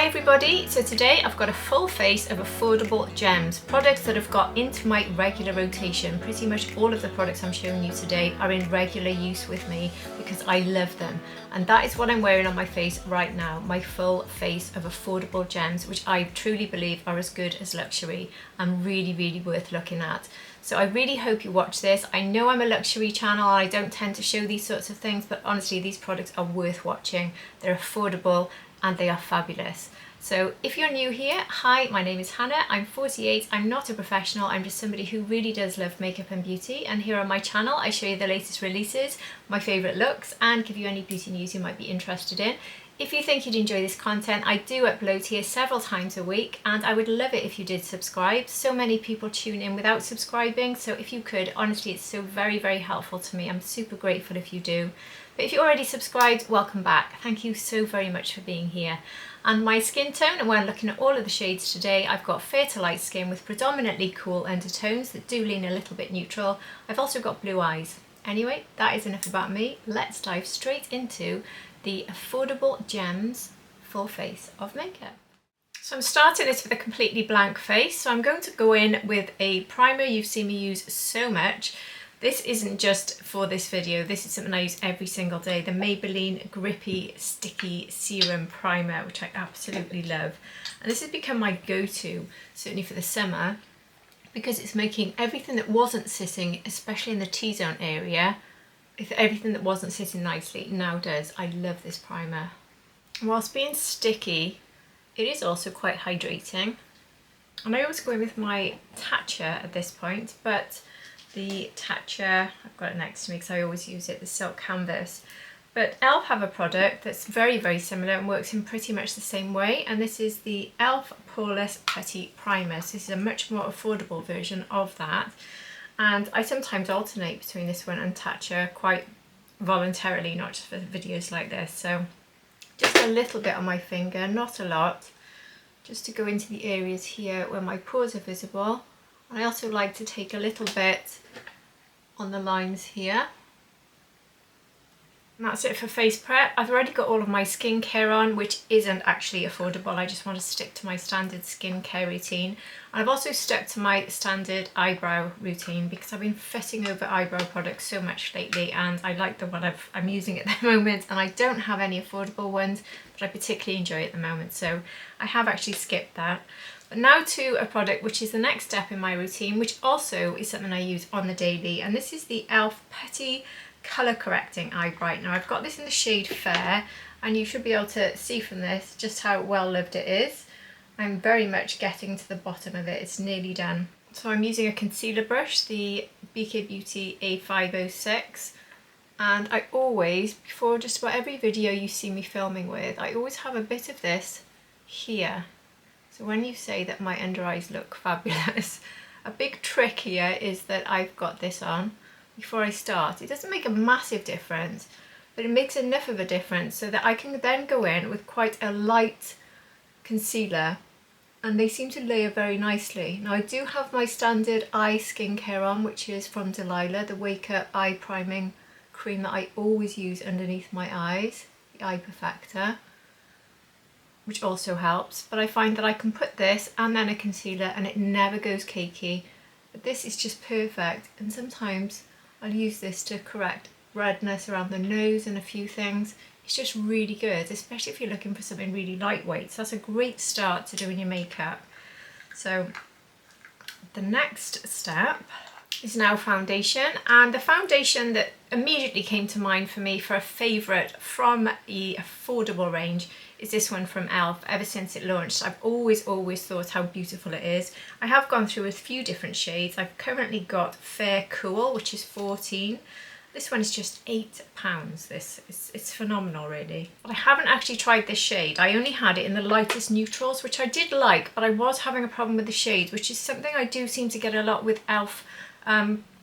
Hi everybody, so today I've got a full face of affordable gems, products that have got into my regular rotation. Pretty much all of the products I'm showing you today are in regular use with me because I love them, and that is what I'm wearing on my face right now, my full face of affordable gems, which I truly believe are as good as luxury and really worth looking at. So I really hope you watch this. I know I'm a luxury channel, I don't tend to show these sorts of things, but honestly these products are worth watching. They're affordable and they are fabulous. So if you're new here, hi, my name is Hannah, I'm 48, I'm not a professional, I'm just somebody who really does love makeup and beauty, and here on my channel I show you the latest releases, my favourite looks, and give you any beauty news you might be interested in. If you think you'd enjoy this content, I do upload here several times a week, and I would love it if you did subscribe. So many people tune in without subscribing, so if you could, honestly it's so very helpful to me. I'm super grateful if you do. But if you're already subscribed, welcome back. Thank you so very much for being here. And my skin tone, and when looking at all of the shades today, I've got fair to light skin with predominantly cool undertones that do lean a little bit neutral. I've also got blue eyes. Anyway, that is enough about me. Let's dive straight into the affordable gems full face of makeup. So I'm starting this with a completely blank face. So I'm going to go in with a primer you've seen me use so much. This isn't just for this video, this is something I use every single day, the Maybelline Grippy Sticky Serum Primer, which I absolutely love. And this has become my go-to, certainly for the summer, because it's making everything that wasn't sitting, especially in the T-zone area, everything that wasn't sitting nicely now does. I love this primer. Whilst being sticky, it is also quite hydrating. And I always go in with my Tatcha at this point, but the Tatcha, I've got it next to me because I always use it, the Silk Canvas. But E.L.F have a product that's very similar and works in pretty much the same way, and this is the E.L.F Poreless Putty Primer. So this is a much more affordable version of that. And I sometimes alternate between this one and Tatcha quite voluntarily, not just for videos like this. So just a little bit on my finger, not a lot, just to go into the areas here where my pores are visible. And I also like to take a little bit on the lines here. And that's it for face prep. I've already got all of my skincare on, which isn't actually affordable. I just want to stick to my standard skincare routine. And I've also stuck to my standard eyebrow routine because I've been fussing over eyebrow products so much lately, and I like the one I'm using at the moment, and I don't have any affordable ones that I particularly enjoy at the moment, so I have actually skipped that. But now to a product which is the next step in my routine, which also is something I use on the daily, and this is the E.L.F Putty Colour Correcting Eye Brightener. I've got this in the shade Fair, and you should be able to see from this just how well loved it is. I'm very much getting to the bottom of it, it's nearly done. So I'm using a concealer brush, the BK Beauty A506, and I always, before just about every video you see me filming with, I always have a bit of this here. So when you say that my under eyes look fabulous, a big trick here is that I've got this on before I start. It doesn't make a massive difference, but it makes enough of a difference so that I can then go in with quite a light concealer, and they seem to layer very nicely. Now I do have my standard eye skincare on, which is from Delilah, the Wake Up Eye Priming Cream that I always use underneath my eyes, the Eye Perfector, which also helps. But I find that I can put this and then a concealer and it never goes cakey. But this is just perfect, and sometimes I'll use this to correct redness around the nose and a few things. It's just really good, especially if you're looking for something really lightweight. So that's a great start to doing your makeup. So the next step is now foundation, and the foundation that immediately came to mind for me for a favourite from the affordable range is this one from E.L.F. Ever since it launched, I've always thought how beautiful it is. I have gone through a few different shades. I've currently got Fair Cool, which is 14. This one is just £8. It's phenomenal really. But I haven't actually tried this shade. I only had it in the lightest neutrals, which I did like, but I was having a problem with the shades, which is something I do seem to get a lot with E.L.F.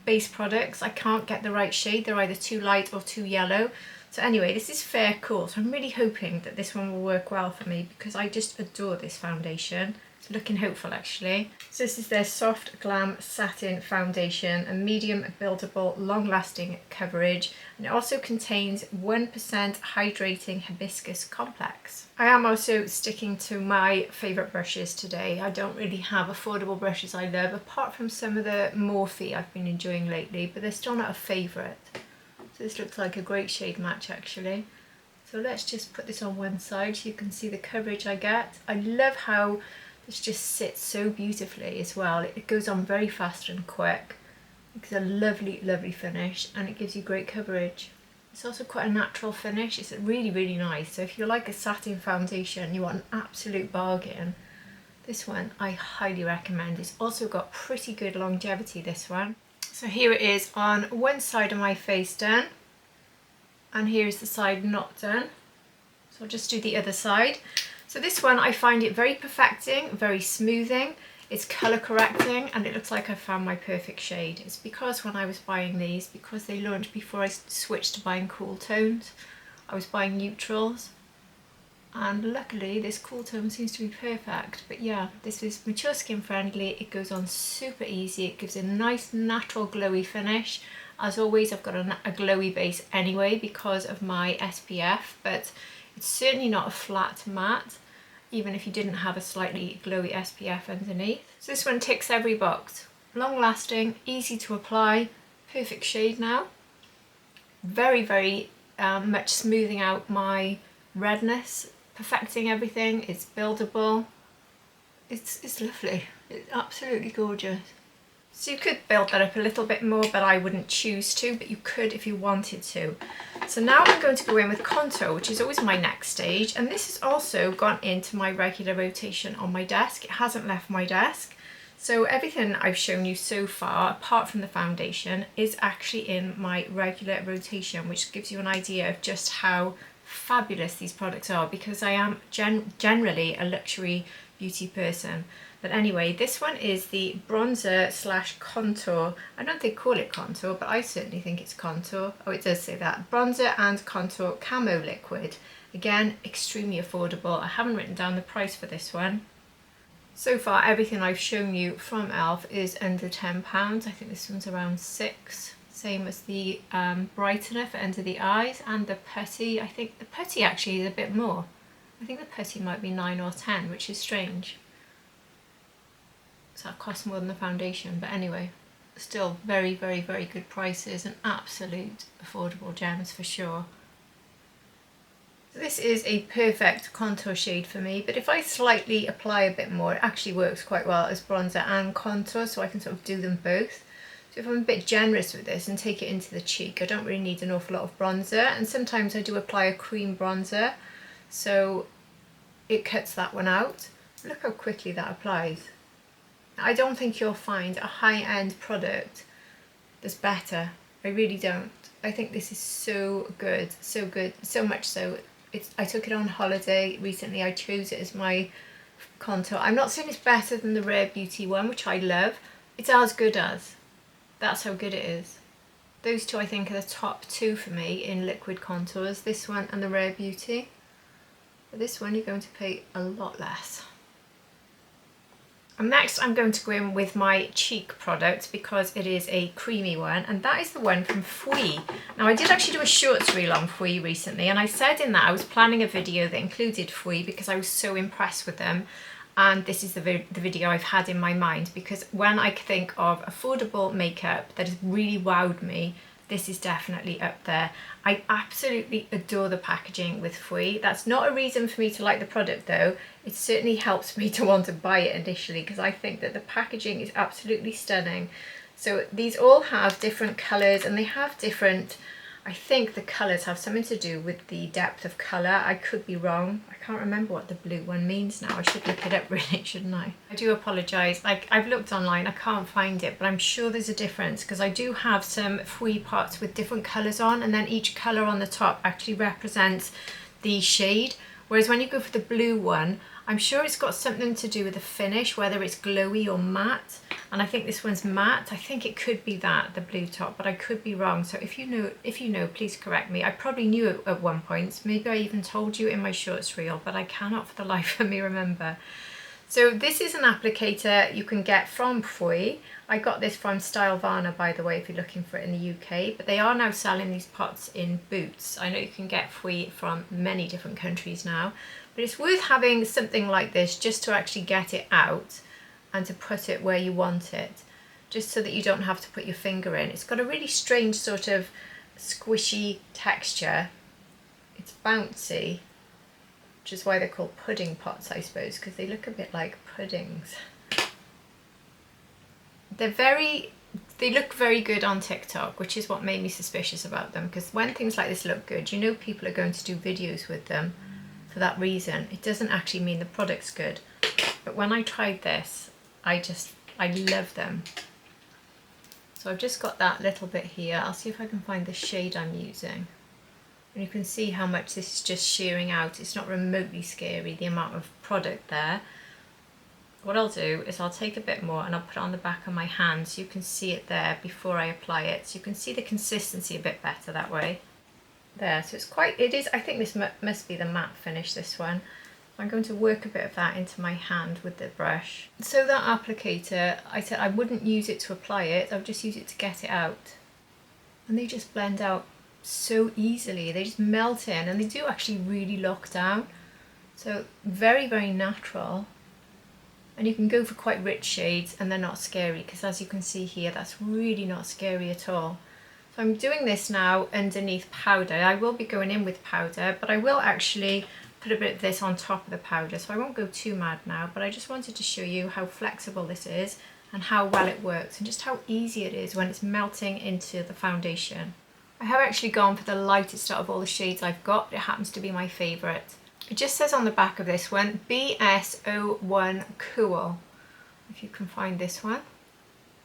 Base products. I can't get the right shade. They're either too light or too yellow. So anyway, this is Fair Cool. So I'm really hoping that this one will work well for me because I just adore this foundation. It's looking hopeful actually. So this is their Soft Glam Satin Foundation, a medium buildable, long-lasting coverage, and it also contains 1% hydrating hibiscus complex. I am also sticking to my favourite brushes today. I don't really have affordable brushes I love, apart from some of the Morphe I've been enjoying lately, but they're still not a favourite. So this looks like a great shade match actually. So let's just put this on one side so you can see the coverage I get. I love how this just sits so beautifully as well. It goes on very fast and quick. It's a lovely, lovely finish, and it gives you great coverage. It's also quite a natural finish. It's really, really nice. So if you like a satin foundation, you want an absolute bargain, this one I highly recommend. It's also got pretty good longevity, this one. So here it is on one side of my face done, and here's the side not done. So I'll just do the other side. So this one, I find it very perfecting, very smoothing, it's colour correcting, and it looks like I found my perfect shade. It's because when I was buying these, because they launched before I switched to buying cool tones, I was buying neutrals, and luckily this cool tone seems to be perfect. But yeah, this is mature skin friendly, it goes on super easy, it gives a nice natural glowy finish. As always, I've got a glowy base anyway because of my SPF, but it's certainly not a flat matte, even if you didn't have a slightly glowy SPF underneath. So this one ticks every box. Long lasting, easy to apply, perfect shade now. Very, very much smoothing out my redness, perfecting everything. It's buildable. It's lovely. It's absolutely gorgeous. So you could build that up a little bit more, but I wouldn't choose to, but you could if you wanted to. So now I'm going to go in with contour, which is always my next stage, and this has also gone into my regular rotation on my desk. It hasn't left my desk. So everything I've shown you so far, apart from the foundation, is actually in my regular rotation, which gives you an idea of just how fabulous these products are, because I am generally a luxury beauty person. But anyway, this one is the bronzer slash contour. I don't think they call it contour, but I certainly think it's contour. Oh, it does say that. Bronzer and contour camo liquid. Again, extremely affordable. I haven't written down the price for this one. So far, everything I've shown you from E.L.F. is under £10. I think this one's around £6. Same as the brightener for under the eyes, and the Putty. I think the Putty actually is a bit more. I think the Putty might be 9 or 10, which is strange. So that costs more than the foundation, but anyway, still very, very, very good prices and absolute affordable gems for sure. So this is a perfect contour shade for me, but if I slightly apply a bit more, it actually works quite well as bronzer and contour, so I can sort of do them both. So if I'm a bit generous with this and take it into the cheek, I don't really need an awful lot of bronzer, and sometimes I do apply a cream bronzer, so it cuts that one out. Look how quickly that applies. I don't think you'll find a high-end product that's better. I really don't. I think this is so good, so much so. I took it on holiday recently. I chose it as my contour. I'm not saying it's better than the Rare Beauty one, which I love. It's as good as. That's how good it is. Those two I think are the top two for me in liquid contours, this one and the Rare Beauty. But this one you're going to pay a lot less. And next I'm going to go in with my cheek product because it is a creamy one, and that is the one from Fwee. Now I did actually do a shorts reel on Fwee recently, and I said in that I was planning a video that included Fwee because I was so impressed with them, and this is the video I've had in my mind, because when I think of affordable makeup that has really wowed me, this is definitely up there. I absolutely adore the packaging with Fwee. That's not a reason for me to like the product though. It certainly helps me to want to buy it initially because I think that the packaging is absolutely stunning. So these all have different colours, and they have different, I think the colours have something to do with the depth of colour. I could be wrong. I can't remember what the blue one means now. I should look it up really, shouldn't I? I do apologise. Like, I've looked online, I can't find it, but I'm sure there's a difference because I do have some Fwee pots with different colours on, and then each colour on the top actually represents the shade. Whereas when you go for the blue one, I'm sure it's got something to do with the finish, whether it's glowy or matte. And I think this one's matte. I think it could be that, the blue top, but I could be wrong. So if you know, please correct me. I probably knew it at one point. Maybe I even told you in my shorts reel, but I cannot for the life of me remember. So this is an applicator you can get from Fwee. I got this from Stylevana, by the way, if you're looking for it in the UK, but they are now selling these pots in Boots. I know you can get Fwee from many different countries now, but it's worth having something like this just to actually get it out and to put it where you want it, just so that you don't have to put your finger in. It's got a really strange sort of squishy texture. It's bouncy, which is why they're called pudding pots, I suppose, because they look a bit like puddings. They look very good on TikTok, which is what made me suspicious about them, because when things like this look good, you know people are going to do videos with them for that reason. It doesn't actually mean the product's good. But when I tried this, I love them. So I've just got that little bit here. I'll see if I can find the shade I'm using. And you can see how much this is just shearing out. It's not remotely scary, the amount of product there. What I'll do is I'll take a bit more and I'll put it on the back of my hand so you can see it there before I apply it. So you can see the consistency a bit better that way. There, so I think this must be the matte finish, this one. I'm going to work a bit of that into my hand with the brush. So that applicator, I said I wouldn't use it to apply it, I would just use it to get it out. And they just blend out so easily, they just melt in, and they do actually really lock down. So very, very natural. And you can go for quite rich shades and they're not scary, because as you can see here, that's really not scary at all. So I'm doing this now underneath powder. I will be going in with powder, but I will actually put a bit of this on top of the powder, so I won't go too mad now, but I just wanted to show you how flexible this is and how well it works and just how easy it is when it's melting into the foundation. I have actually gone for the lightest out of all the shades I've got, but it happens to be my favourite. It just says on the back of this one, BS01 Cool, if you can find this one.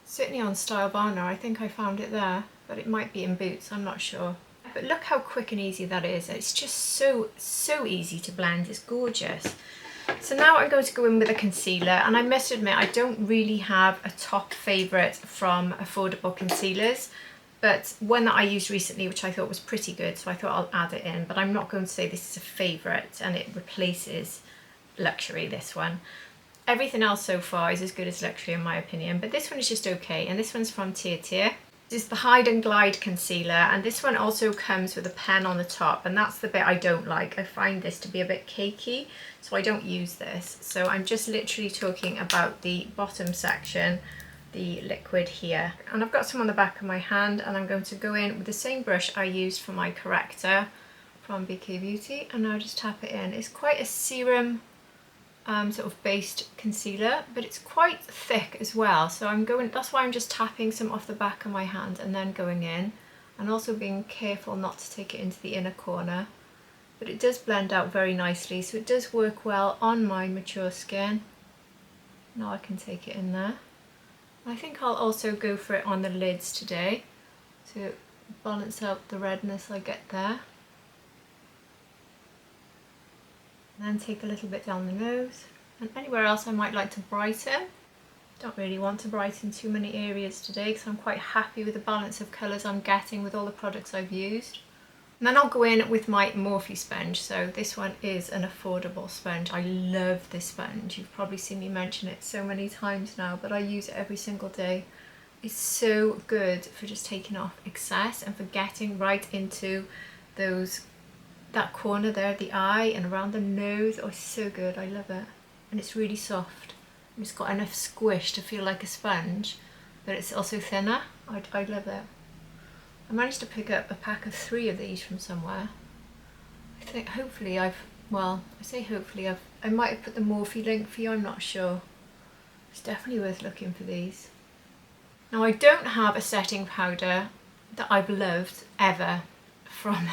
Certainly on Stylevana, I think I found it there, but it might be in Boots, I'm not sure. But look how quick and easy that is. It's just so easy to blend, it's gorgeous. So now I'm going to go in with a concealer, and I must admit I don't really have a top favourite from affordable concealers, but one that I used recently which I thought was pretty good, so I thought I'll add it in, but I'm not going to say this is a favourite and it replaces Luxury, this one. Everything else so far is as good as Luxury in my opinion, but this one is just okay, and this one's from Tier. This is the Hide and Glide concealer, and this one also comes with a pen on the top, and that's the bit I don't like. I find this to be a bit cakey, so I don't use this. So I'm just literally talking about the bottom section, the liquid here. And I've got some on the back of my hand, and I'm going to go in with the same brush I used for my corrector from BK Beauty, and now just tap it in. It's quite a serum sort of based concealer, but it's quite thick as well, so that's why I'm just tapping some off the back of my hand and then going in, and also being careful not to take it into the inner corner. But it does blend out very nicely, so it does work well on my mature skin. Now I can take it in there. I think I'll also go for it on the lids today to balance out the redness I get there. And then take a little bit down the nose, and anywhere else I might like to brighten. Don't really want to brighten too many areas today because I'm quite happy with the balance of colours I'm getting with all the products I've used. And then I'll go in with my Morphe sponge. So this one is an affordable sponge. I love this sponge. You've probably seen me mention it so many times now, but I use it every single day. It's so good for just taking off excess and for getting right into that corner there of the eye and around the nose. Oh, it's so good, I love it. And it's really soft. It's got enough squish to feel like a sponge, but it's also thinner. I love it. I managed to pick up a pack of 3 of these from somewhere. I think hopefully I might have put the Morphe link for you, I'm not sure. It's definitely worth looking for these. Now I don't have a setting powder that I've loved ever from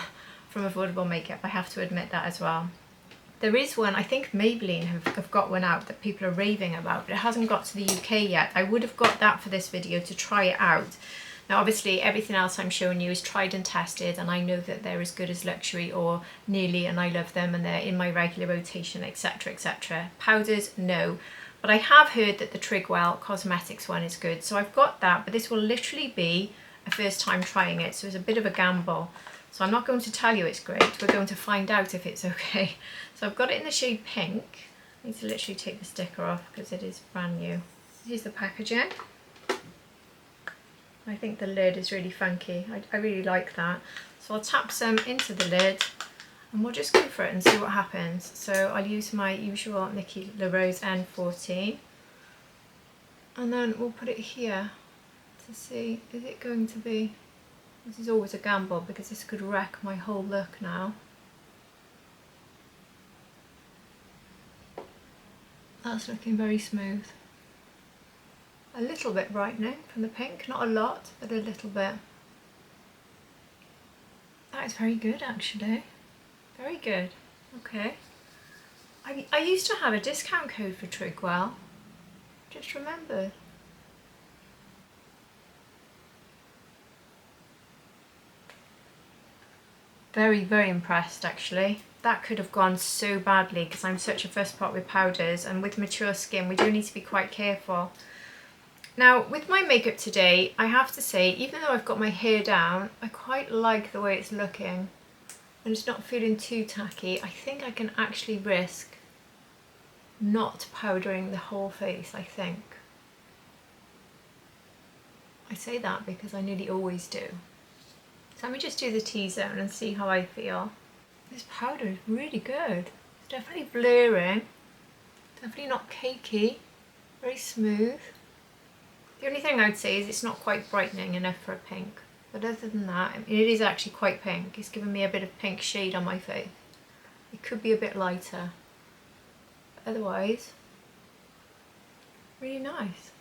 affordable makeup, I have to admit that as well. There is one, I think Maybelline have got one out that people are raving about, but it hasn't got to the UK yet. I would have got that for this video to try it out. Now obviously everything else I'm showing you is tried and tested, and I know that they're as good as Luxury or nearly, and I love them and they're in my regular rotation, etc, etc. Powders, no. But I have heard that the Trigwell Cosmetics one is good, so I've got that, but this will literally be a first time trying it, so it's a bit of a gamble. So I'm not going to tell you it's great, we're going to find out if it's okay. So I've got it in the shade Pink, I need to literally take the sticker off because it is brand new. Here's the packaging. I think the lid is really funky. I really like that. So I'll tap some into the lid and we'll just go for it and see what happens. So I'll use my usual Nikki LaRose N14 and then we'll put it here to see, is it going to be, this is always a gamble because this could wreck my whole look now. That's looking very smooth. A little bit brightening from the pink, not a lot, but a little bit. That is very good actually. Very good. Okay. I used to have a discount code for Trigwell. Just remembered. Very, very impressed actually. That could have gone so badly because I'm such a fuss pot with powders, and with mature skin we do need to be quite careful. Now with my makeup today, I have to say, even though I've got my hair down, I quite like the way it's looking and it's not feeling too tacky. I think I can actually risk not powdering the whole face, I think. I say that because I nearly always do. So let me just do the T-zone and see how I feel. This powder is really good. It's definitely blurring, definitely not cakey, very smooth. The only thing I'd say is it's not quite brightening enough for a pink. But other than that, I mean, it is actually quite pink. It's giving me a bit of pink shade on my face. It could be a bit lighter. But otherwise, really nice.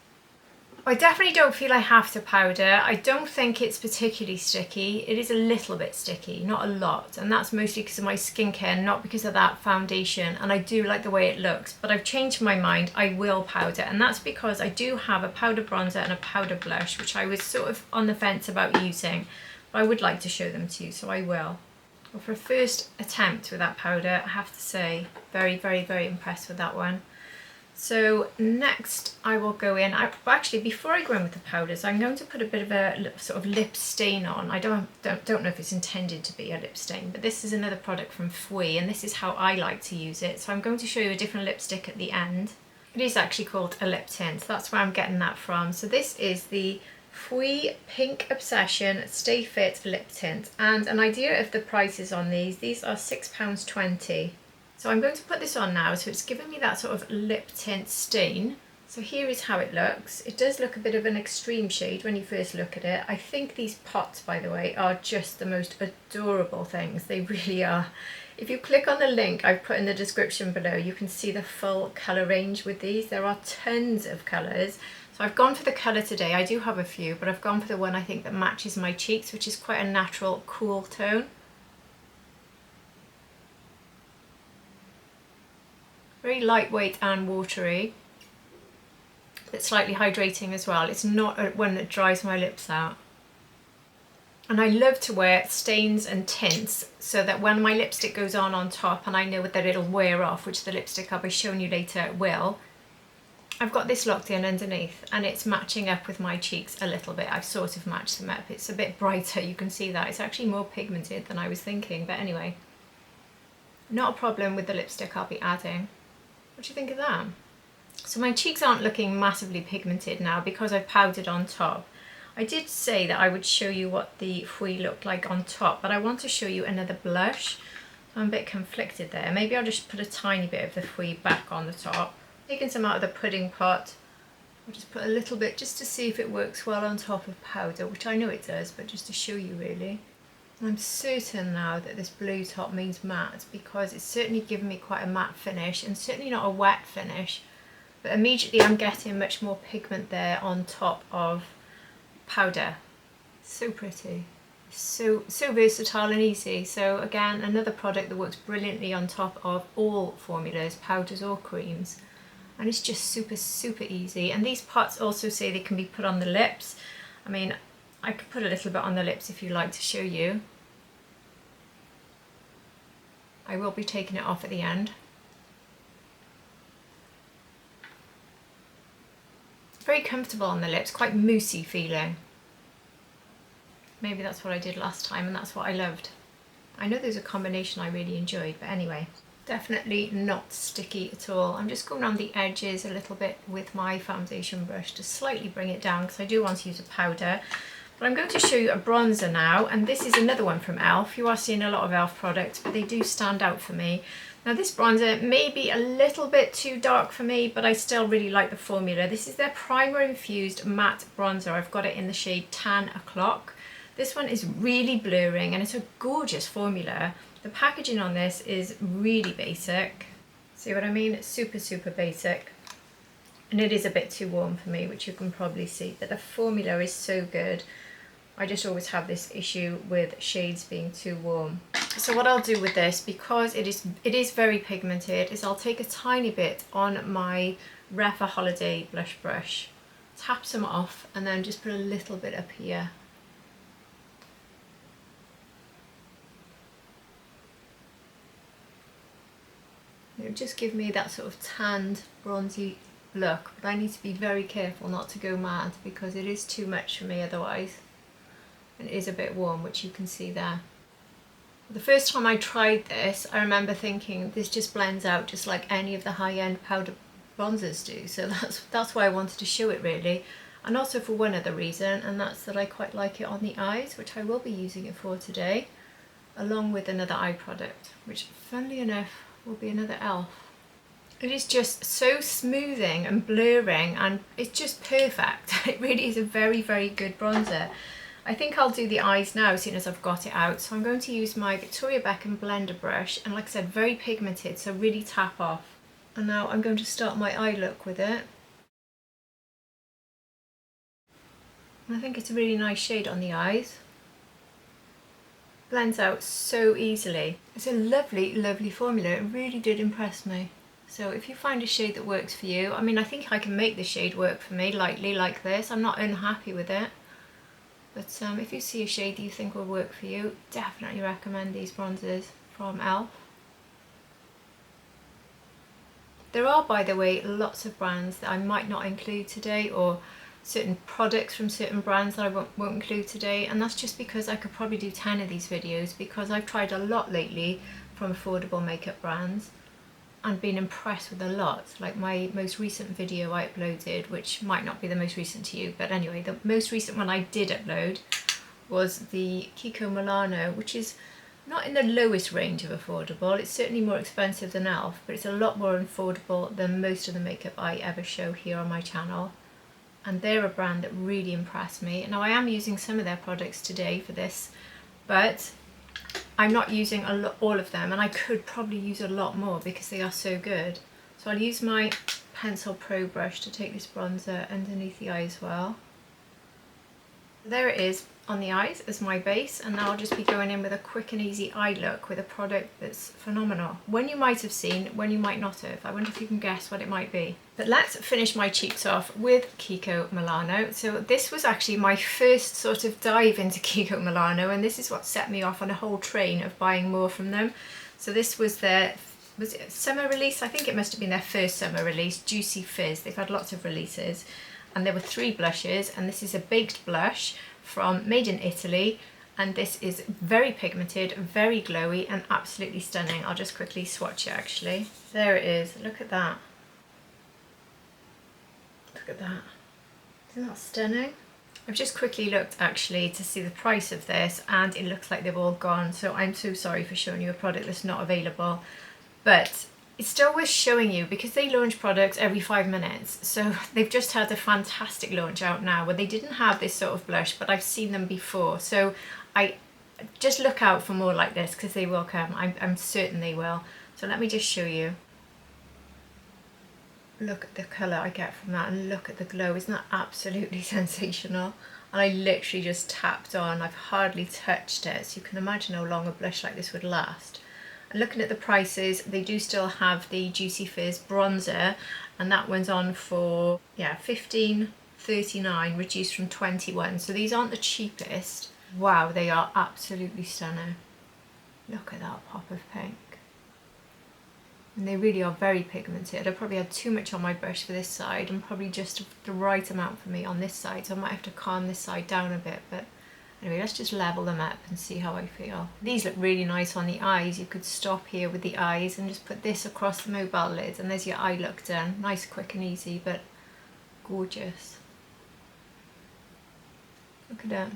I definitely don't feel I have to powder. I don't think it's particularly sticky. It is a little bit sticky, not a lot. And that's mostly because of my skincare, not because of that foundation. And I do like the way it looks, but I've changed my mind. I will powder. And that's because I do have a powder bronzer and a powder blush, which I was sort of on the fence about using. But I would like to show them to you, so I will. Well, for a first attempt with that powder, I have to say, very, very, very impressed with that one. So next I will go in, actually before I go in with the powders, I'm going to put a bit of a sort of lip stain on. I don't know if it's intended to be a lip stain, but this is another product from Fwee and this is how I like to use it. So I'm going to show you a different lipstick at the end. It is actually called a lip tint, that's where I'm getting that from. So this is the Fwee Pink Obsession Stay Fit Lip Tint, and an idea of the prices on these are £6.20. So I'm going to put this on now, so it's giving me that sort of lip tint stain. So here is how it looks. It does look a bit of an extreme shade when you first look at it. I think these pots, by the way, are just the most adorable things. They really are. If you click on the link I've put in the description below, you can see the full colour range with these. There are tons of colours. So I've gone for the colour today. I do have a few, but I've gone for the one I think that matches my cheeks, which is quite a natural, cool tone. Very lightweight and watery, but slightly hydrating as well. It's not one that dries my lips out. And I love to wear stains and tints so that when my lipstick goes on top and I know that it'll wear off, which the lipstick I'll be showing you later will, I've got this locked in underneath and it's matching up with my cheeks a little bit. I've sort of matched them up. It's a bit brighter, you can see that. It's actually more pigmented than I was thinking, but anyway, not a problem with the lipstick I'll be adding. What do you think of that? So my cheeks aren't looking massively pigmented now because I've powdered on top. I did say that I would show you what the Fwee looked like on top, but I want to show you another blush. I'm a bit conflicted there. Maybe I'll just put a tiny bit of the Fwee back on the top. Taking some out of the pudding pot. I'll just put a little bit just to see if it works well on top of powder, which I know it does, but just to show you really. I'm certain now that this blue top means matte because it's certainly given me quite a matte finish and certainly not a wet finish, but immediately I'm getting much more pigment there on top of powder. So pretty, so versatile and easy. So again, another product that works brilliantly on top of all formulas, powders or creams, and it's just super easy. And these pots also say they can be put on the lips. I mean, I could put a little bit on the lips if you like to show you. I will be taking it off at the end. Very comfortable on the lips, quite moussey feeling. Maybe that's what I did last time and that's what I loved. I know there's a combination I really enjoyed, but anyway. Definitely not sticky at all. I'm just going around the edges a little bit with my foundation brush to slightly bring it down because I do want to use a powder. But I'm going to show you a bronzer now, and this is another one from E.L.F. You are seeing a lot of E.L.F. products, but they do stand out for me. Now this bronzer may be a little bit too dark for me, but I still really like the formula. This is their Primer-Infused Matte Bronzer. I've got it in the shade Tan O'Clock. This one is really blurring and it's a gorgeous formula. The packaging on this is really basic. See what I mean? It's super, super basic. And it is a bit too warm for me, which you can probably see, but the formula is so good. I just always have this issue with shades being too warm. So what I'll do with this, because it is very pigmented, is I'll take a tiny bit on my Refa Holiday blush brush, tap some off, and then just put a little bit up here. It'll just give me that sort of tanned, bronzy look, but I need to be very careful not to go mad because it is too much for me otherwise. And it is a bit warm, which you can see there. The first time I tried this, I remember thinking this just blends out just like any of the high-end powder bronzers do. So that's why I wanted to show it really. And also for one other reason, and that's that I quite like it on the eyes, which I will be using it for today, along with another eye product, which funnily enough will be another E.L.F. It is just so smoothing and blurring, and it's just perfect. It really is a very, very good bronzer. I think I'll do the eyes now as soon as I've got it out. So I'm going to use my Victoria Beckham blender brush, and like I said, very pigmented, so really tap off. And now I'm going to start my eye look with it. And I think it's a really nice shade on the eyes. Blends out so easily. It's a lovely, lovely formula. It really did impress me. So if you find a shade that works for you, I mean, I think I can make the shade work for me lightly like this. I'm not unhappy with it. But if you see a shade that you think will work for you, definitely recommend these bronzers from E.L.F. There are, by the way, lots of brands that I might not include today, or certain products from certain brands that I won't include today, and that's just because I could probably do 10 of these videos, because I've tried a lot lately from affordable makeup brands and been impressed with a lot. Like my most recent video I uploaded, which might not be the most recent to you, but anyway, the most recent one I did upload was the Kiko Milano, which is not in the lowest range of affordable. It's certainly more expensive than E.L.F, but it's a lot more affordable than most of the makeup I ever show here on my channel. And they're a brand that really impressed me. Now I am using some of their products today for this, but I'm not using all of them, and I could probably use a lot more because they are so good. So I'll use my Pencil Pro brush to take this bronzer underneath the eye as well. There it is on the eyes as my base, and now I'll just be going in with a quick and easy eye look with a product that's phenomenal. One you might have seen, one you might not have. I wonder if you can guess what it might be. But let's finish my cheeks off with Kiko Milano. So this was actually my first sort of dive into Kiko Milano, and this is what set me off on a whole train of buying more from them. So this was their, was it summer release? I think it must have been their first summer release, Juicy Fizz. They've had lots of releases, and there were 3 blushes, and this is a baked blush from made in Italy, and this is very pigmented, very glowy, and absolutely stunning. I'll just quickly swatch it actually. There it is, look at that. Look at that. Isn't that stunning? I've just quickly looked actually to see the price of this, and it looks like they've all gone, so I'm so sorry for showing you a product that's not available, but it's still worth showing you because they launch products every 5 minutes. So they've just had a fantastic launch out now where they didn't have this sort of blush, but I've seen them before. So I just look out for more like this because they will come. I'm certain they will. So let me just show you. Look at the colour I get from that, and look at the glow. Isn't that absolutely sensational? And I literally just tapped on. I've hardly touched it, so you can imagine how long a blush like this would last. And looking at the prices, they do still have the Juicy Fizz bronzer, and that one's on for, yeah, $15.39, reduced from $21. So these aren't the cheapest. Wow, they are absolutely stunning. Look at that pop of pink. And they really are very pigmented. I probably had too much on my brush for this side, and probably just the right amount for me on this side, so I might have to calm this side down a bit, but Anyway, let's just level them up and see how I feel. These look really nice on the eyes. You could stop here with the eyes and just put this across the mobile lid and there's your eye look done. Nice, quick and easy, but gorgeous. Look at that.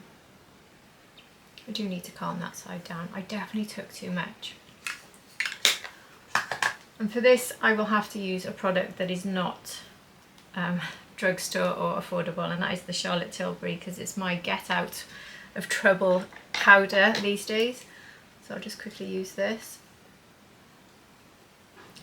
I do need to calm that side down. I definitely took too much. And for this, I will have to use a product that is not drugstore or affordable, and that is the Charlotte Tilbury, because it's my get out of trouble powder these days. So I'll just quickly use this.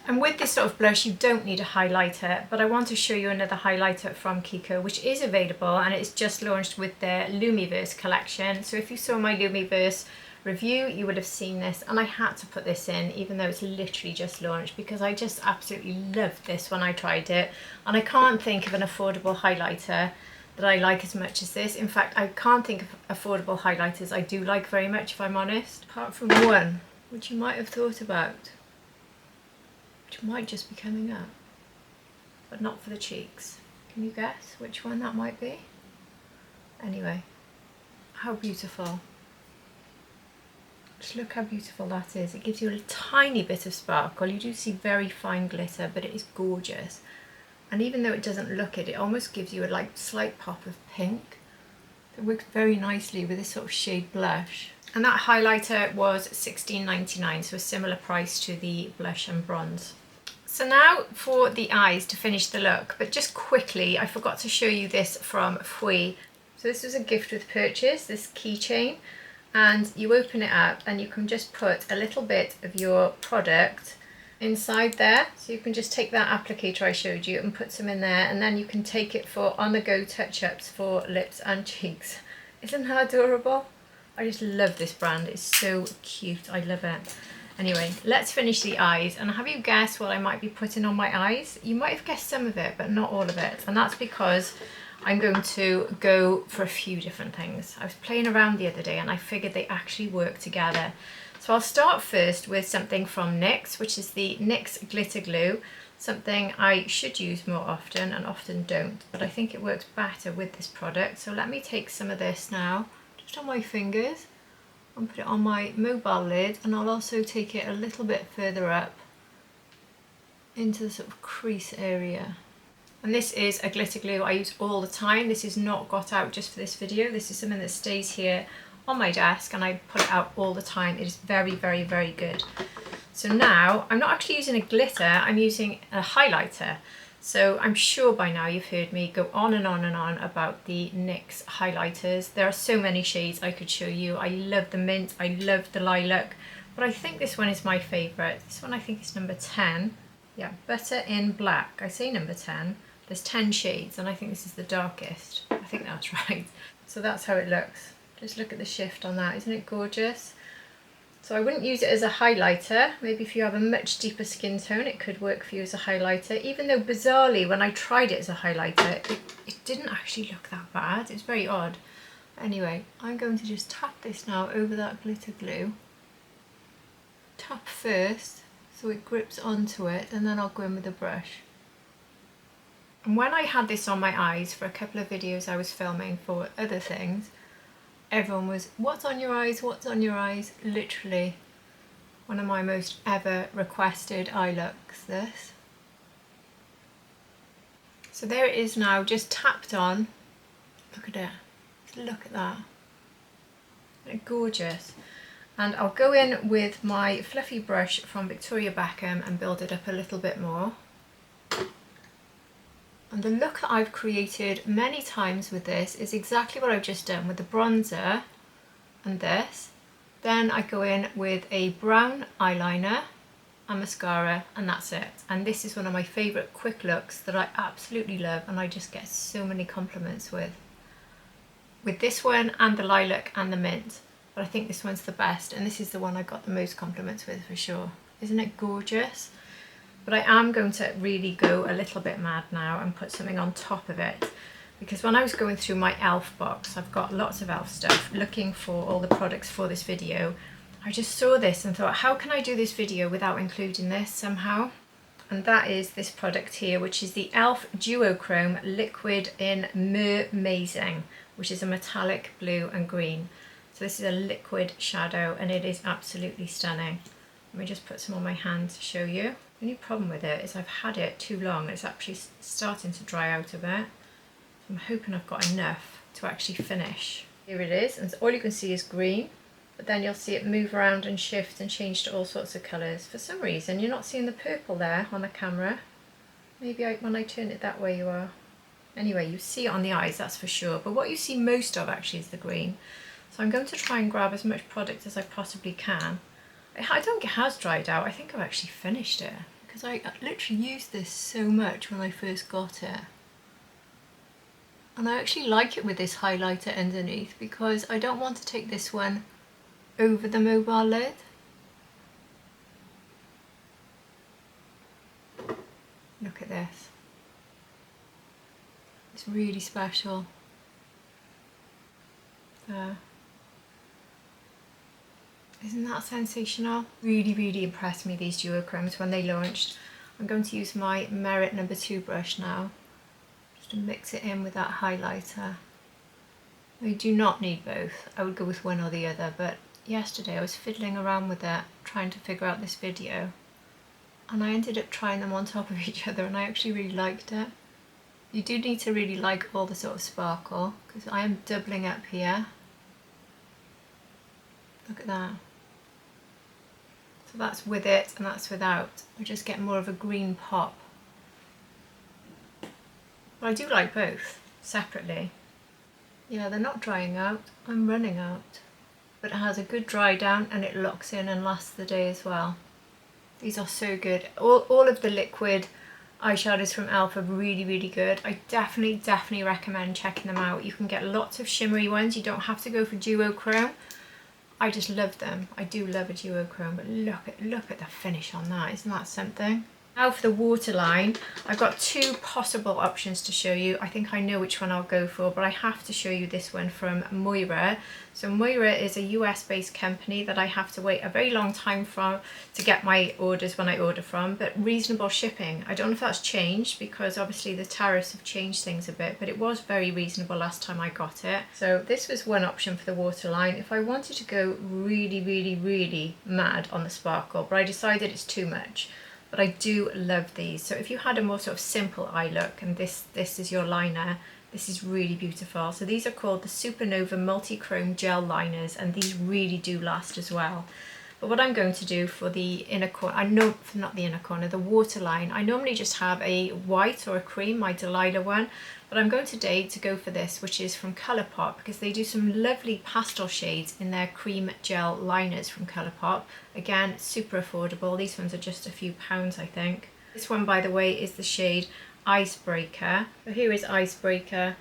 And with this sort of blush, you don't need a highlighter, but I want to show you another highlighter from Kiko, which is available, and it's just launched with their Lumiverse collection. So if you saw my Lumiverse review, you would have seen this, and I had to put this in, even though it's literally just launched, because I just absolutely loved this when I tried it. And I can't think of an affordable highlighter that I like as much as this. In fact, I can't think of affordable highlighters I do like very much, if I'm honest, apart from one, which you might have thought about, which might just be coming up, but not for the cheeks. Can you guess which one that might be? Anyway, how beautiful. Just look how beautiful that is. It gives you a tiny bit of sparkle. You do see very fine glitter, but it is gorgeous. And even though it doesn't look it, it almost gives you a like slight pop of pink. It works very nicely with this sort of shade blush. And that highlighter was $16.99, so a similar price to the blush and bronze. So now for the eyes to finish the look, but just quickly, I forgot to show you this from Fwee. So this was a gift with purchase, this keychain, and you open it up and you can just put a little bit of your product inside there. So you can just take that applicator I showed you and put some in there, and then you can take it for on-the-go touch-ups for lips and cheeks. Isn't that adorable? I just love this brand, it's so cute, I love it. Anyway, let's finish the eyes, and have you guessed what I might be putting on my eyes? You might have guessed some of it, but not all of it, and that's because I'm going to go for a few different things. I was playing around the other day and I figured they actually work together. So I'll start first with something from NYX, which is the NYX Glitter Glue, something I should use more often and often don't, but I think it works better with this product. So let me take some of this now, just on my fingers, and put it on my mobile lid, and I'll also take it a little bit further up into the sort of crease area. And this is a glitter glue I use all the time. This is not got out just for this video. This is something that stays here on my desk and I put it out all the time. It is very, very, very good. So now I'm not actually using a glitter, I'm using a highlighter. So I'm sure by now you've heard me go on and on and on about the NYX highlighters. There are so many shades I could show you. I love the mint, I love the lilac, but I think this one is my favourite. This one I think is number 10. Yeah, Butter in Black. I say number 10. There's 10 shades and I think this is the darkest. I think that's right. So that's how it looks. Just look at the shift on that, isn't it gorgeous? So I wouldn't use it as a highlighter. Maybe if you have a much deeper skin tone, it could work for you as a highlighter, even though bizarrely when I tried it as a highlighter, it didn't actually look that bad. It's very odd. Anyway, I'm going to just tap this now over that glitter glue. Tap first so it grips onto it, and then I'll go in with a brush. And when I had this on my eyes for a couple of videos I was filming for other things, everyone was, what's on your eyes, what's on your eyes? Literally one of my most ever requested eye looks, this. So there it is now, just tapped on. Look at it, look at that. Isn't it gorgeous? And I'll go in with my fluffy brush from Victoria Beckham and build it up a little bit more. And the look that I've created many times with this is exactly what I've just done with the bronzer and this. Then I go in with a brown eyeliner and mascara, and that's it. And this is one of my favourite quick looks that I absolutely love, and I just get so many compliments with this one and the lilac and the mint. But I think this one's the best, and this is the one I got the most compliments with for sure. Isn't it gorgeous? But I am going to really go a little bit mad now and put something on top of it, because when I was going through my E.L.F box, I've got lots of E.L.F stuff, looking for all the products for this video, I just saw this and thought, how can I do this video without including this somehow? And that is this product here, which is the E.L.F Duochrome Liquid in Mer-mazing, which is a metallic blue and green. So this is a liquid shadow and it is absolutely stunning. Let me just put some on my hand to show you. The only problem with it is I've had it too long. It's actually starting to dry out a bit. I'm hoping I've got enough to actually finish. Here it is, and all you can see is green, but then you'll see it move around and shift and change to all sorts of colours. For some reason you're not seeing the purple there on the camera. Maybe when I turn it that way you are. Anyway, you see it on the eyes, that's for sure, but what you see most of actually is the green. So I'm going to try and grab as much product as I possibly can. I don't think it has dried out, I think I've actually finished it, because I literally used this so much when I first got it. And I actually like it with this highlighter underneath because I don't want to take this one over the mobile lid. Look at this. It's really special. There. Isn't that sensational? Really, really impressed me, these duochromes, when they launched. I'm going to use my Merit No. 2 brush now, just to mix it in with that highlighter. You do not need both. I would go with one or the other, but yesterday I was fiddling around with it, trying to figure out this video, and I ended up trying them on top of each other, and I actually really liked it. You do need to really like all the sort of sparkle, because I am doubling up here. Look at that. So that's with it and that's without. I just get more of a green pop. But I do like both separately. Yeah, they're not drying out. I'm running out. But it has a good dry down and it locks in and lasts the day as well. These are so good. All of the liquid eyeshadows from E.L.F are really, really good. I definitely recommend checking them out. You can get lots of shimmery ones. You don't have to go for duochrome. I just love them. I do love a duochrome, but look at the finish on that. Isn't that something? Now for the waterline, I've got two possible options to show you. I think I know which one I'll go for, but I have to show you this one from Moira. So Moira is a US based company that I have to wait a very long time for to get my orders when I order from, but reasonable shipping. I don't know if that's changed because obviously the tariffs have changed things a bit, but it was very reasonable last time I got it. So this was one option for the waterline. If I wanted to go really mad on the sparkle, but I decided it's too much. But I do love these. So if you had a more sort of simple eye look and this is your liner, this is really beautiful. So these are called the SUPERNOVA Multichrome Gel Liners, and these really do last as well. But what I'm going to do for the inner corner, not the inner corner, the waterline, I normally just have a white or a cream, my Delilah one, but I'm going today to go for this, which is from Colourpop, because they do some lovely pastel shades in their cream gel liners from Colourpop. Again, super affordable. These ones are just a few pounds, I think. This one, by the way, is the shade Icebreaker. So here is Icebreaker.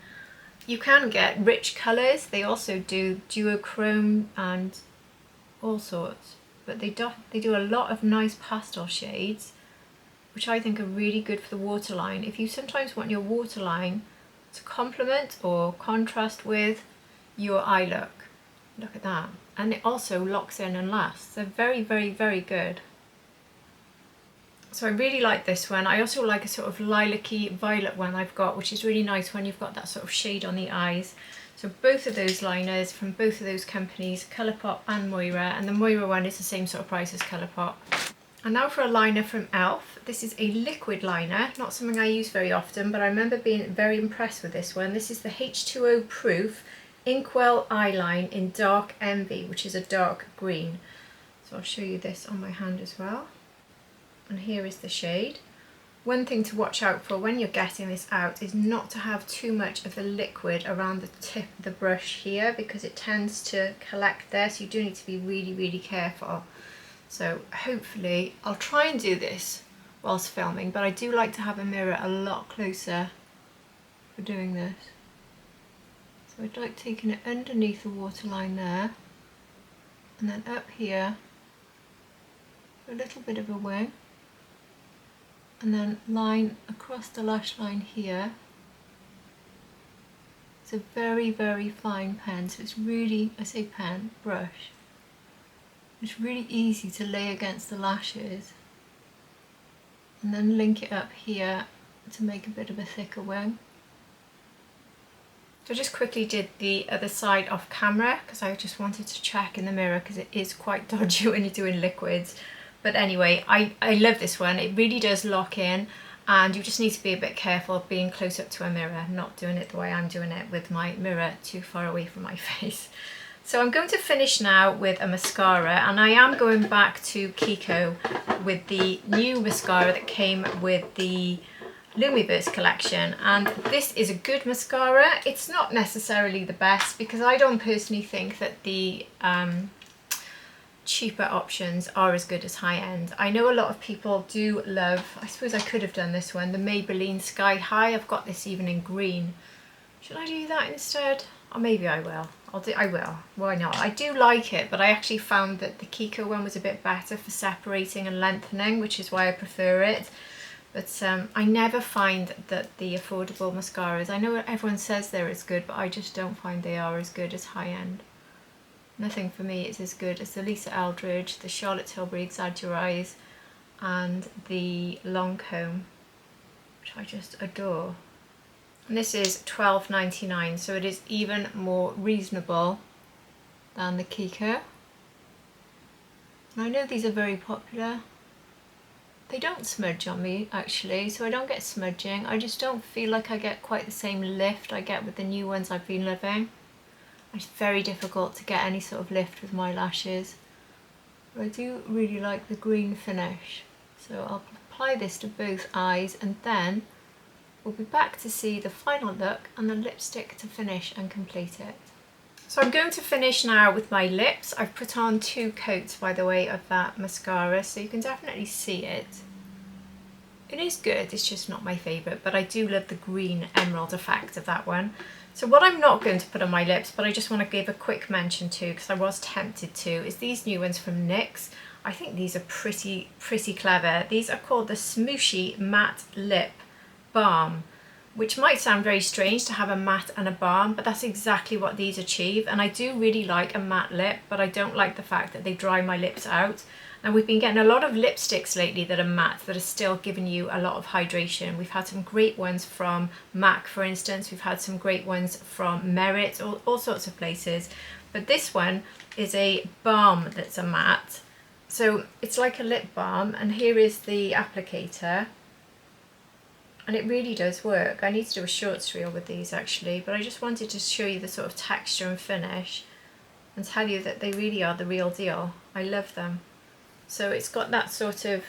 You can get rich colours. They also do duochrome and all sorts, but they do a lot of nice pastel shades, which I think are really good for the waterline. If you sometimes want your waterline to complement or contrast with your eye look, look at that. And it also locks in and lasts. They're very good. So I really like this one. I also like a sort of lilac-y violet one I've got, which is really nice when you've got that sort of shade on the eyes. So both of those liners from both of those companies, Colourpop and Moira, and the Moira one is the same sort of price as Colourpop. And now for a liner from E.L.F. This is a liquid liner, not something I use very often, but I remember being very impressed with this one. This is the H2O Proof Inkwell Eyeline in Dark Envy, which is a dark green. So I'll show you this on my hand as well. And here is the shade. One thing to watch out for when you're getting this out is not to have too much of the liquid around the tip of the brush here, because it tends to collect there, so you do need to be really careful. So hopefully I'll try and do this whilst filming, but I do like to have a mirror a lot closer for doing this. So I'd like taking it underneath the waterline there, and then up here for a little bit of a wing, and then line across the lash line here. It's a very fine pen, so it's really, I say pen, brush. It's really easy to lay against the lashes and then link it up here to make a bit of a thicker wing. So I just quickly did the other side off camera because I just wanted to check in the mirror because it is quite dodgy when you're doing liquids. But anyway, I love this one. It really does lock in, and you just need to be a bit careful of being close up to a mirror, not doing it the way I'm doing it with my mirror too far away from my face. So I'm going to finish now with a mascara, and I am going back to Kiko with the new mascara that came with the Lumiverse collection, and this is a good mascara. It's not necessarily the best because I don't personally think that the cheaper options are as good as high-end. I know a lot of people do love, I suppose I could have done this one, the Maybelline Sky High. I've got this even in green. Should I do that instead? Or maybe I will. I will. Why not? I do like it, but I actually found that the Kiko one was a bit better for separating and lengthening, which is why I prefer it. But I never find that the affordable mascaras, I know everyone says they're as good, but I just don't find they are as good as high-end. Nothing for me is as good as the Lisa Eldridge, the Charlotte Tilbury Exaggereyes, and the Lancome, which I just adore. And this is $12.99, so it is even more reasonable than the Kiko. And I know these are very popular. They don't smudge on me actually, so I don't get smudging. I just don't feel like I get quite the same lift I get with the new ones I've been loving. It's very difficult to get any sort of lift with my lashes. But I do really like the green finish. So I'll apply this to both eyes, and then we'll be back to see the final look and the lipstick to finish and complete it. So I'm going to finish now with my lips. I've put on 2 coats, by the way, of that mascara, so you can definitely see it. It is good, it's just not my favourite, but I do love the green emerald effect of that one. So what I'm not going to put on my lips, but I just want to give a quick mention to, because I was tempted to, is these new ones from NYX. I think these are pretty clever. These are called the Smushy Matte Lip Balm, which might sound very strange to have a matte and a balm, but that's exactly what these achieve. And I do really like a matte lip, but I don't like the fact that they dry my lips out. Now we've been getting a lot of lipsticks lately that are matte, that are still giving you a lot of hydration. We've had some great ones from MAC, for instance. We've had some great ones from Merit, all sorts of places. But this one is a balm that's a matte. So it's like a lip balm, and here is the applicator. And it really does work. I need to do a shorts reel with these actually, but I just wanted to show you the sort of texture and finish and tell you that they really are the real deal. I love them. So it's got that sort of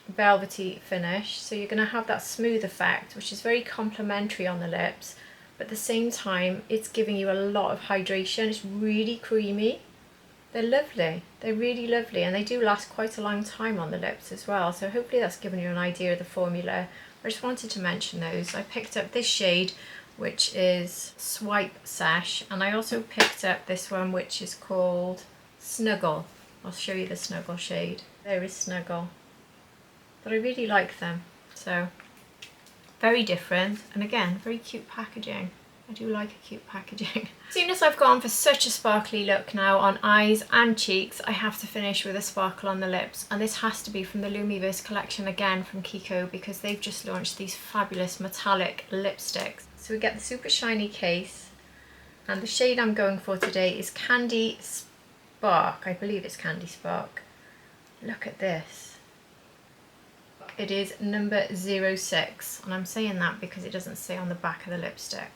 velvety finish, so you're going to have that smooth effect, which is very complimentary on the lips, but at the same time it's giving you a lot of hydration. It's really creamy. They're lovely. They're really lovely, and they do last quite a long time on the lips as well, so hopefully that's given you an idea of the formula. I just wanted to mention those. I picked up this shade, which is Swipe Sesh, and I also picked up this one, which is called Snuggle. I'll show you the Snuggle shade. There is Snuggle. But I really like them. So, very different, and again, very cute packaging. I do like a cute packaging. Seeing as I've gone for such a sparkly look now on eyes and cheeks, I have to finish with a sparkle on the lips, and this has to be from the Lumiverse collection again from Kiko, because they've just launched these fabulous metallic lipsticks. So we get the super shiny case, and the shade I'm going for today is Candy Spark. I believe it's Candy Spark. Look at this. It is number 06, and I'm saying that because it doesn't say on the back of the lipstick.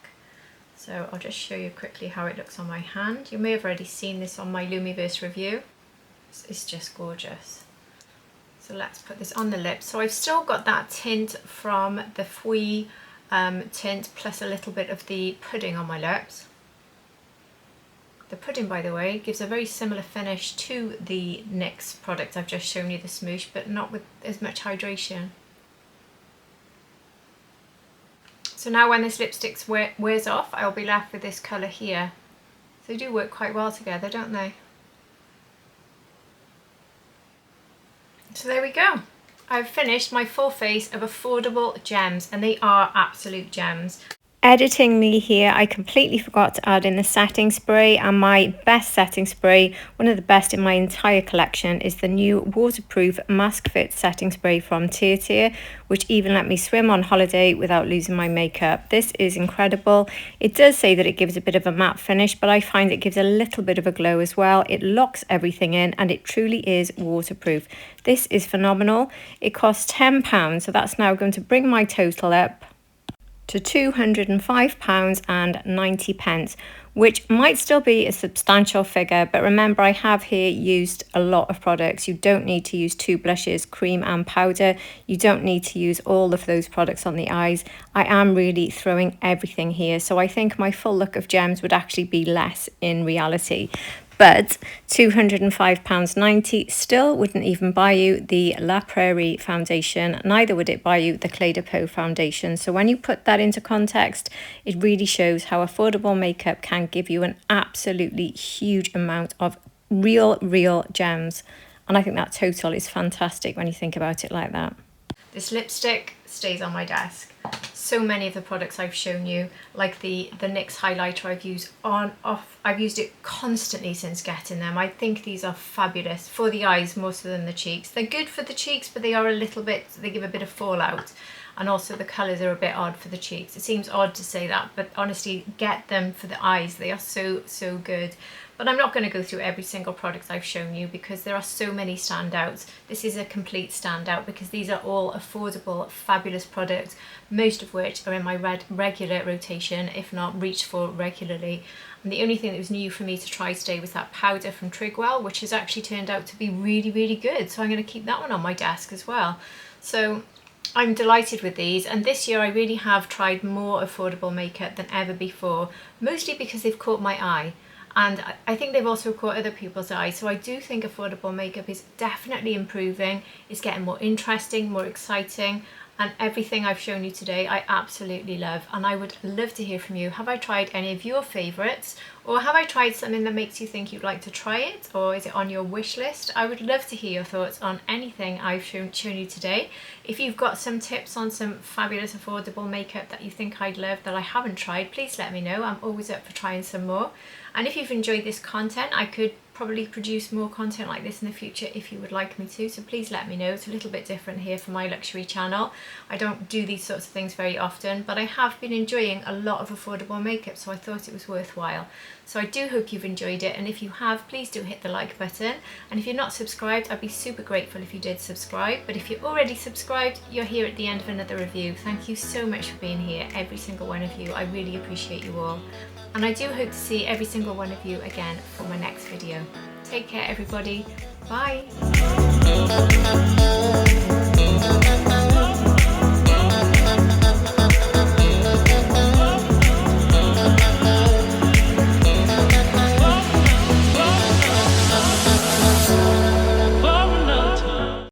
So I'll just show you quickly how it looks on my hand. You may have already seen this on my Lumiverse review. It's just gorgeous. So let's put this on the lips. So I've still got that tint from the Fwee tint, plus a little bit of the pudding on my lips. The pudding, by the way, gives a very similar finish to the NYX product I've just shown you, the Smoosh, but not with as much hydration. So now when this lipstick wears off, I'll be left with this colour here. So they do work quite well together, don't they? So there we go. I've finished my full face of affordable gems, and they are absolute gems. editing me here, I completely forgot to add in the setting spray, and my best setting spray, one of the best in my entire collection, is the new waterproof mask fit setting spray from Tint, which even let me swim on holiday without losing my makeup. This is incredible. It does say that it gives a bit of a matte finish, but I find it gives a little bit of a glow as well. It locks everything in and it truly is waterproof. This is phenomenal. It costs £10, so that's now going to bring my total up to £205.90, which might still be a substantial figure, but remember I have here used a lot of products. You don't need to use 2 blushes, cream and powder. You don't need to use all of those products on the eyes. I am really throwing everything here, so I think my full look of gems would actually be less in reality. But £205.90 still wouldn't even buy you the La Prairie foundation, neither would it buy you the Clé de Peau foundation. So when you put that into context, it really shows how affordable makeup can give you an absolutely huge amount of real gems. And I think that total is fantastic when you think about it like that. This lipstick stays on my desk. So many of the products I've shown you, like the NYX highlighter I've used I've used it constantly since getting them. I think these are fabulous for the eyes more so than the cheeks. They're good for the cheeks, but they are a little bit, they give a bit of fallout. And also the colours are a bit odd for the cheeks. It seems odd to say that, but honestly, get them for the eyes. They are so good. But I'm not going to go through every single product I've shown you because there are so many standouts. This is a complete standout because these are all affordable, fabulous products, most of which are in my regular rotation, if not reached for regularly. And the only thing that was new for me to try today was that powder from Trigwell, which has actually turned out to be really good. So I'm going to keep that one on my desk as well. So I'm delighted with these, and this year I really have tried more affordable makeup than ever before, mostly because they've caught my eye. And I think they've also caught other people's eyes. So I do think affordable makeup is definitely improving. It's getting more interesting, more exciting. And everything I've shown you today, I absolutely love. And I would love to hear from you. Have I tried any of your favourites? Or have I tried something that makes you think you'd like to try it? Or is it on your wish list? I would love to hear your thoughts on anything I've shown you today. If you've got some tips on some fabulous affordable makeup that you think I'd love that I haven't tried, please let me know. I'm always up for trying some more. And if you've enjoyed this content, I could probably produce more content like this in the future if you would like me to, so please let me know. It's a little bit different here for my luxury channel. I don't do these sorts of things very often, but I have been enjoying a lot of affordable makeup, so I thought it was worthwhile. So I do hope you've enjoyed it, and if you have, please do hit the like button. And if you're not subscribed, I'd be super grateful if you did subscribe. But if you're already subscribed, you're here at the end of another review. Thank you so much for being here, every single one of you. I really appreciate you all. And I do hope to see every single one of you again for my next video. Take care everybody. Bye.